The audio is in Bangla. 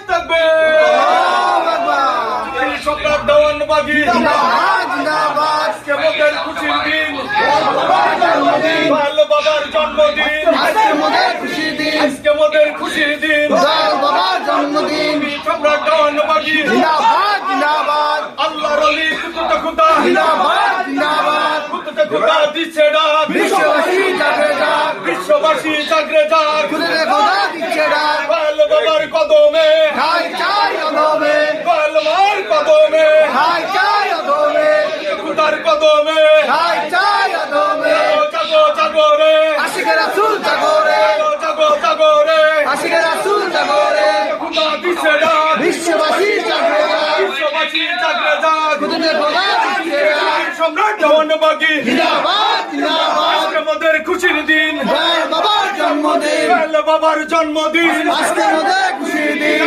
থাকবে সম্রাট দেওয়ানবাগী জিন্দাবাদ কেমতের খুশির দিন দয়াল বাবার জন্মদিন আজকে মোদের খুশির দিন আজকে মোদের খুশির দিন দয়াল বাবার জন্মদিন সম্রাট দেওয়ানবাগী জিন্দাবাদ জিন্দাবাদ আল্লাহর অলি কুতুতে খুদা জিন্দাবাদ জিন্দাবাদ কুতুতে খুদা দিচ্ছে ডাক বিশ্ববাসী জাগে যাক বিশ্ববাসী জাগরে যাক খুদে খোদা দিচ্ছে ডাক দয়াল বাবার কদমে ঠাই চাই অধমে দয়াল মার কদমে ঠাই চাই অধমে খুদার কদমে ঠাই চাই অধমে জাগো জাগো রে আশিকে রাসূল জাগরে জাগো জাগো রে আশিকে রাসূল জাগরে খুদা দিচ্ছে ডাক বিশ্ববাসী জাগে যাক বিশ্ববাসী জাগরে যাক খুদে খোদা দিচ্ছে ডাক সম্রাট দেওয়ানবাগী জিন্দাবাদ জিন্দাবাদ আজকে আমাদের খুশির দিন দয়াল বাবার জন্মদিন দয়াল বাবার জন্মদিন আজকে মোদের খুশির দিন